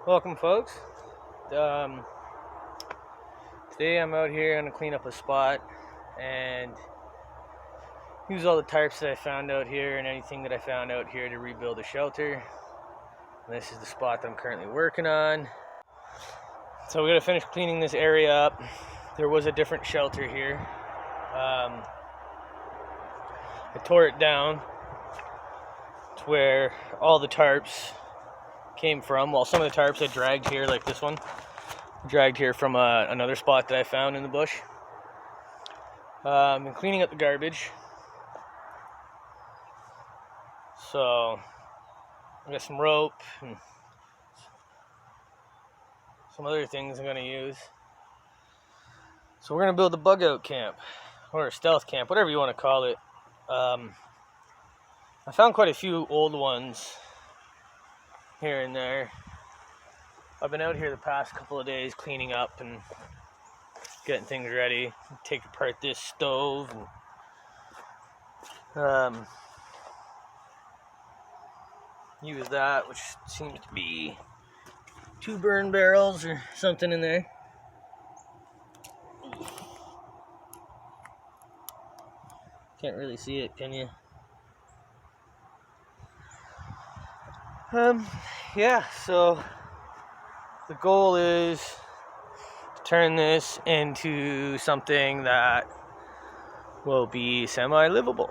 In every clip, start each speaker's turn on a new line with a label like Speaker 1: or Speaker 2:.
Speaker 1: Welcome, folks. Today I'm out here going to clean up a spot and use all the tarps that I found out here and anything that I found out here to rebuild a shelter. And this is the spot that I'm currently working on. So we're going to finish cleaning this area up. There was a different shelter here. I tore it down to where all the tarps came from. Well, some of the tarps I dragged here, like this one, dragged here from another spot that I found in the bush. I'm cleaning up the garbage. So I got some rope and some other things I'm going to use. So we're going to build a bug out camp, or a stealth camp, whatever you want to call it. I found quite a few old ones here and there. I've been out here the past couple of days cleaning up and getting things ready. Take apart this stove and use that, which seems to be 2 burn barrels or something in there. Can't really see it, can you? Yeah, so the goal is to turn this into something that will be semi-livable.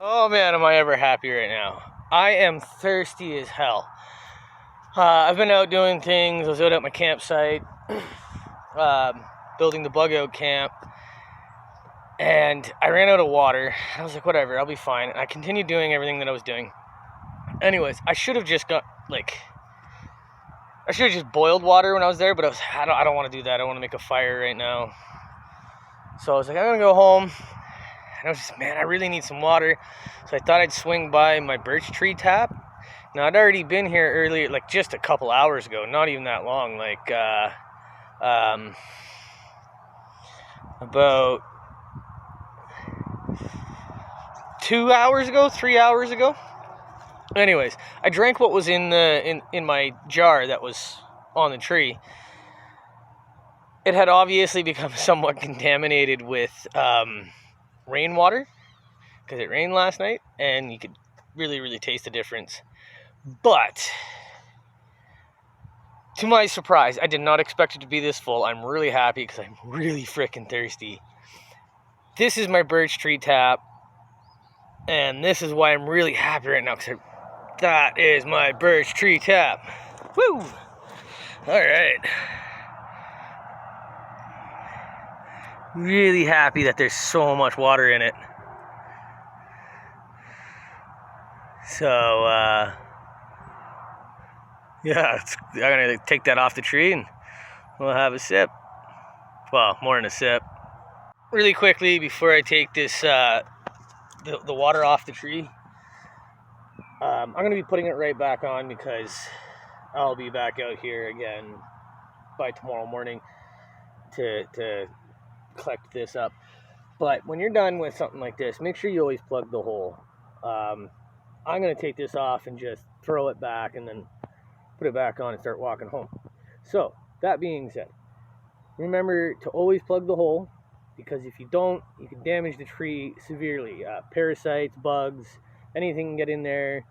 Speaker 1: Oh man, am I ever happy right now. I am thirsty as hell. I've been out doing things. I was out at my campsite, building the bug out camp, and I ran out of water. I was like, whatever, I'll be fine. And I continued doing everything that I was doing. Anyways, I should have just boiled water when I was there, but I don't want to do that. I want to make a fire right now. So I was like, I'm gonna go home. And I was just, man, I really need some water. So I thought I'd swing by my birch tree tap. Now, I'd already been here earlier, like just a couple hours ago, not even that long, like about 2 hours ago, 3 hours ago. Anyways, I drank what was in my jar that was on the tree. It had obviously become somewhat contaminated with rainwater, because it rained last night, and you could really taste the difference. But to my surprise, I did not expect it to be this full. I'm really happy because I'm really freaking thirsty. This is my birch tree tap, And this is why I'm really happy right now, because that is my birch tree tap. Woo! Alright. Really happy that there's so much water in it. So, yeah, I'm gonna take that off the tree and we'll have a sip. Well, more than a sip. Really quickly, before I take this, the water off the tree, I'm gonna be putting it right back on because I'll be back out here again by tomorrow morning to collect this up. But when you're done with something like this, make sure you always plug the hole. I'm going to take this off and just throw it back and then put it back on and start walking home. So, that being said, remember to always plug the hole, because if you don't, you can damage the tree severely. Parasites, bugs, anything can get in there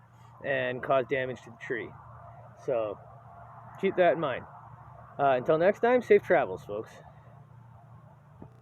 Speaker 1: and cause damage to the tree. So, keep that in mind. Until next time, safe travels, folks.